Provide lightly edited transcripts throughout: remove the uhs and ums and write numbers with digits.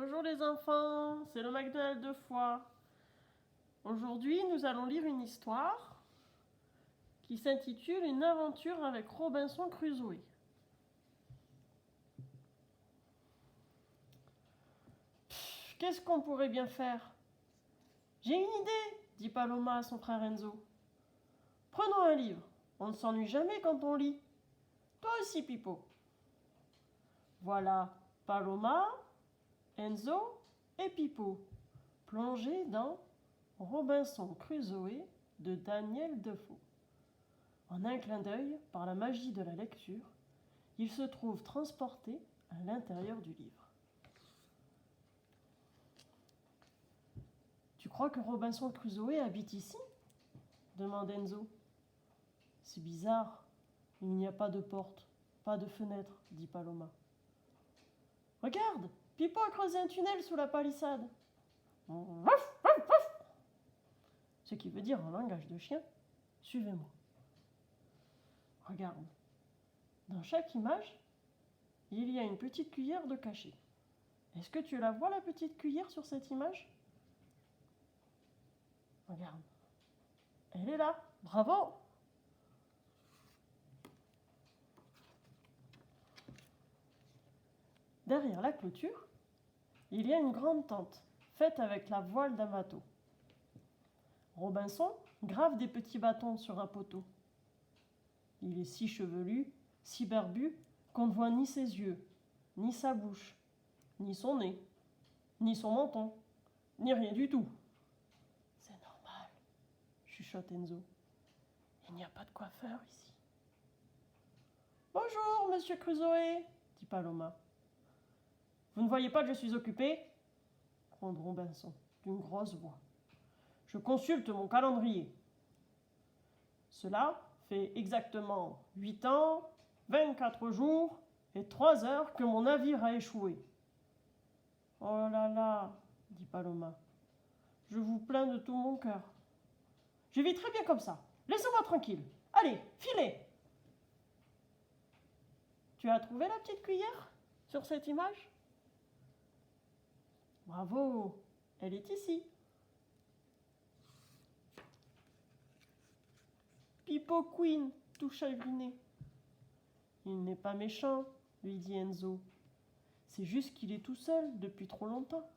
Bonjour les enfants, c'est le McDonald's de Foix. Aujourd'hui, nous allons lire une histoire qui s'intitule Une aventure avec Robinson Crusoe. Qu'est-ce qu'on pourrait bien faire? J'ai une idée, dit Paloma à son frère Enzo. Prenons un livre, on ne s'ennuie jamais quand on lit. Toi aussi, Pipo. Voilà Paloma, Enzo et Pipo, plongés dans Robinson Crusoe de Daniel Defoe. En un clin d'œil, par la magie de la lecture, ils se trouvent transportés à l'intérieur du livre. Tu crois que Robinson Crusoe habite ici? Demande Enzo. C'est bizarre, il n'y a pas de porte, pas de fenêtre, dit Paloma. Regarde, Pipo a creusé un tunnel sous la palissade. Ce qui veut dire en langage de chien, suivez-moi. Regarde, dans chaque image, il y a une petite cuillère de cachet. Est-ce que tu la vois, la petite cuillère sur cette image? Regarde, elle est là, bravo! Derrière la clôture, il y a une grande tente, faite avec la voile d'un bateau. Robinson grave des petits bâtons sur un poteau. Il est si chevelu, si barbu, qu'on ne voit ni ses yeux, ni sa bouche, ni son nez, ni son menton, ni rien du tout. C'est normal, chuchote Enzo. Il n'y a pas de coiffeur ici. Bonjour, monsieur Crusoe, dit Paloma. Vous ne voyez pas que je suis occupé? Gronde Robinson d'une grosse voix. Je consulte mon calendrier. Cela fait exactement 8 ans, 24 jours et 3 heures que mon navire a échoué. Oh là là, dit Paloma, je vous plains de tout mon cœur. Je vis très bien comme ça. Laissez-moi tranquille. Allez, filez. Tu as trouvé la petite cuillère sur cette image? Bravo, elle est ici. Pipo Queen, tout chagriné. Il n'est pas méchant, lui dit Enzo. C'est juste qu'il est tout seul depuis trop longtemps.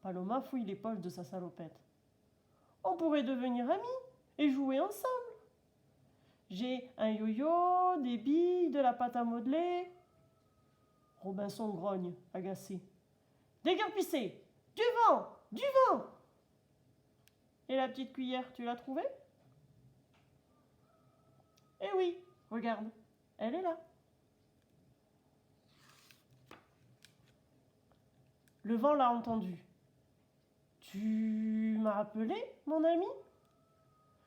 Paloma fouille les poches de sa salopette. On pourrait devenir amis et jouer ensemble. J'ai un yo-yo, des billes, de la pâte à modeler. Robinson grogne, agacé. Déguerpissez! Du vent! Du vent! Et la petite cuillère, tu l'as trouvée? Eh oui, regarde, elle est là. Le vent l'a entendu. Tu m'as appelé, mon ami?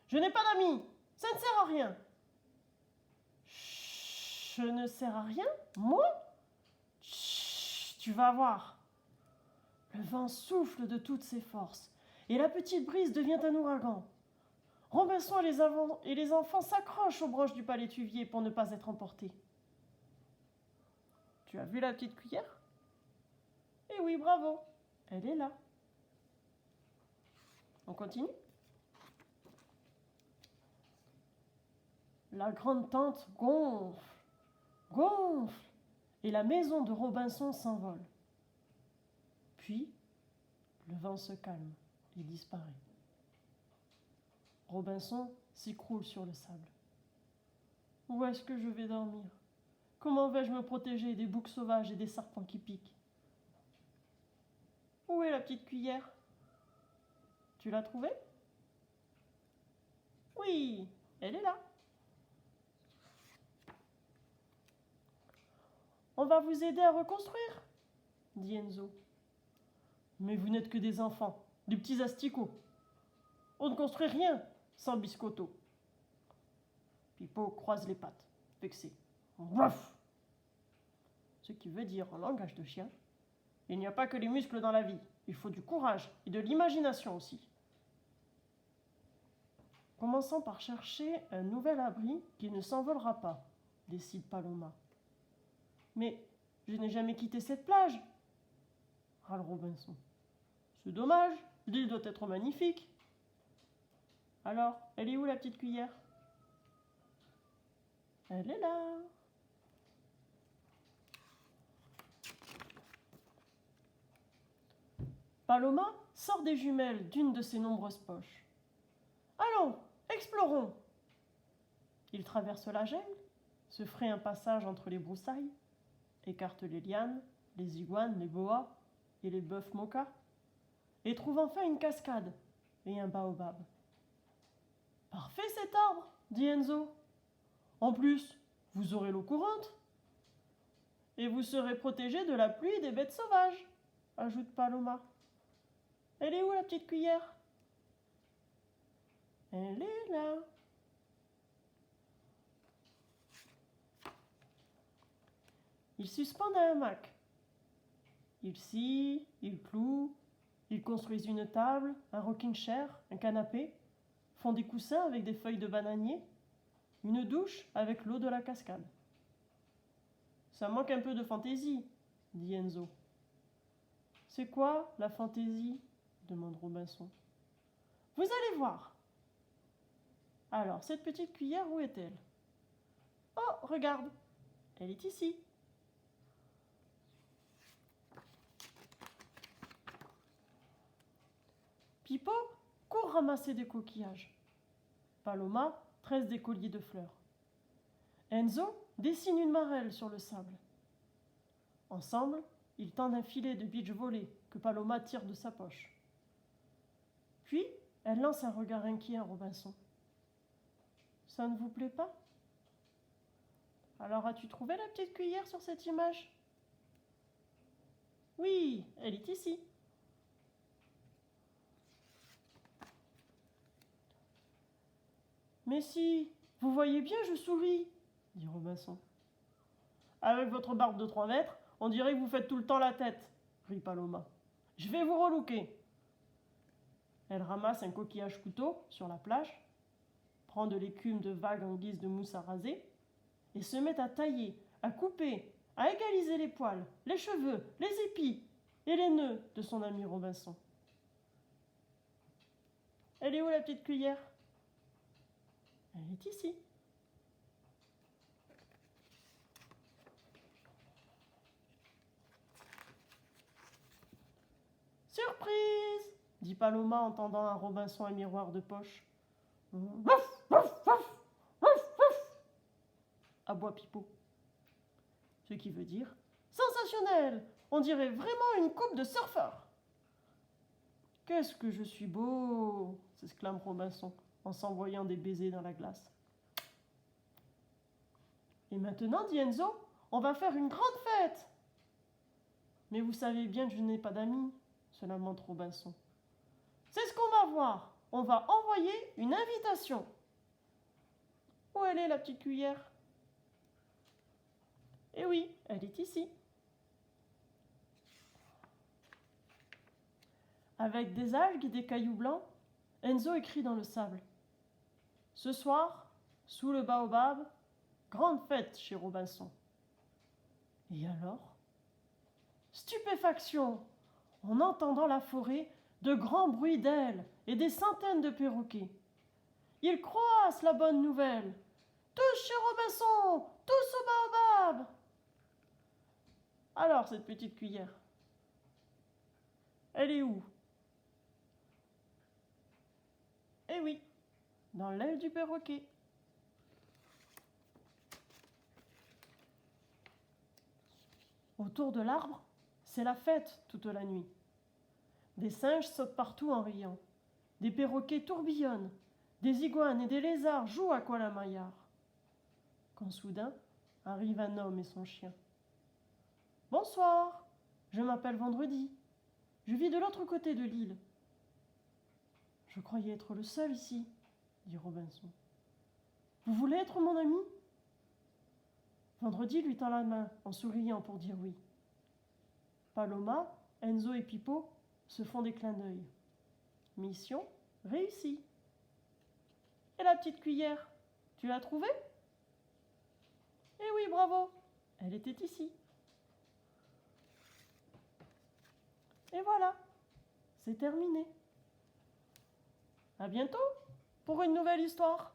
Je n'ai pas d'amis, ça ne sert à rien. Je ne sers à rien? Moi? Chut, tu vas voir. Le vent souffle de toutes ses forces et la petite brise devient un ouragan. Robinson et les enfants s'accrochent aux broches du palétuvier pour ne pas être emportés. Tu as vu la petite cuillère? Eh oui, bravo, elle est là. On continue? La grande tente gonfle, gonfle, et la maison de Robinson s'envole. Puis, le vent se calme et disparaît. Robinson s'écroule sur le sable. Où est-ce que je vais dormir? Comment vais-je me protéger des boucs sauvages et des serpents qui piquent? Où est la petite cuillère? Tu l'as trouvée? Oui, elle est là. On va vous aider à reconstruire, dit Enzo. Mais vous n'êtes que des enfants, des petits asticots. On ne construit rien sans biscotto. Pipo croise les pattes, vexé. Ruff! Ce qui veut dire en langage de chien, il n'y a pas que les muscles dans la vie, il faut du courage et de l'imagination aussi. Commençons par chercher un nouvel abri qui ne s'envolera pas, décide Paloma. Mais je n'ai jamais quitté cette plage. râle Robinson. C'est dommage, l'île doit être magnifique. Alors, elle est où la petite cuillère? Elle est là. Paloma sort des jumelles d'une de ses nombreuses poches. Allons, explorons. Il traverse la jungle, se fraye un passage entre les broussailles, écarte les lianes, les iguanes, les boas et les bœufs mokas, et trouve enfin une cascade et un baobab. Parfait cet arbre, dit Enzo. En plus, vous aurez l'eau courante. Et vous serez protégé de la pluie et des bêtes sauvages, ajoute Paloma. Elle est où la petite cuillère? Elle est là. Ils suspendent un hamac. Ils scient, ils clouent, ils construisent une table, un rocking chair, un canapé, font des coussins avec des feuilles de bananier, une douche avec l'eau de la cascade. Ça manque un peu de fantaisie, dit Enzo. C'est quoi la fantaisie? Demande Robinson. Vous allez voir. Alors, cette petite cuillère, où est-elle? Oh, regarde, elle est ici. Pipo court ramasser des coquillages. Paloma tresse des colliers de fleurs. Enzo dessine une marelle sur le sable. Ensemble, ils tendent un filet de beach volley que Paloma tire de sa poche. Puis, elle lance un regard inquiet à Robinson. Ça ne vous plaît pas? Alors as-tu trouvé la petite cuillère sur cette image? Oui, elle est ici. Mais si, vous voyez bien, je souris, dit Robinson. Avec votre barbe de 3 mètres, on dirait que vous faites tout le temps la tête, rit Paloma. Je vais vous relooker. Elle ramasse un coquillage couteau sur la plage, prend de l'écume de vague en guise de mousse à raser, et se met à tailler, à couper, à égaliser les poils, les cheveux, les épis et les nœuds de son ami Robinson. Elle est où la petite cuillère? Elle est ici. Surprise, dit Paloma en tendant à Robinson un miroir de poche. Wouf, wouf, wouf, wouf, wouf, aboie Pipo. Ce qui veut dire sensationnel, on dirait vraiment une coupe de surfeur. Qu'est-ce que je suis beau, s'exclame Robinson en s'envoyant des baisers dans la glace. Et maintenant, dit Enzo, on va faire une grande fête. Mais vous savez bien que je n'ai pas d'amis, se lamente Robinson. C'est ce qu'on va voir. On va envoyer une invitation. Où elle est, la petite cuillère? Eh oui, elle est ici. Avec des algues et des cailloux blancs, Enzo écrit dans le sable. Ce soir, sous le baobab, grande fête chez Robinson. Et alors? Stupéfaction! En entendant la forêt, de grands bruits d'ailes et des centaines de perroquets. Ils croissent la bonne nouvelle. Tous chez Robinson, tous au baobab. Alors, cette petite cuillère, elle est où? Eh oui, dans l'aile du perroquet. Autour de l'arbre, c'est la fête toute la nuit. Des singes sautent partout en riant. Des perroquets tourbillonnent. Des iguanes et des lézards jouent à Kuala-Maillard. Quand soudain, arrive un homme et son chien. « Bonsoir, je m'appelle Vendredi. Je vis de l'autre côté de l'île. »« Je croyais être le seul ici, » dit Robinson. « Vous voulez être mon ami ?» Vendredi lui tend la main en souriant pour dire oui. Paloma, Enzo et Pipo se font des clins d'œil. Mission réussie. Et la petite cuillère, tu l'as trouvée? Eh oui, bravo, elle était ici. Et voilà, c'est terminé. À bientôt pour une nouvelle histoire.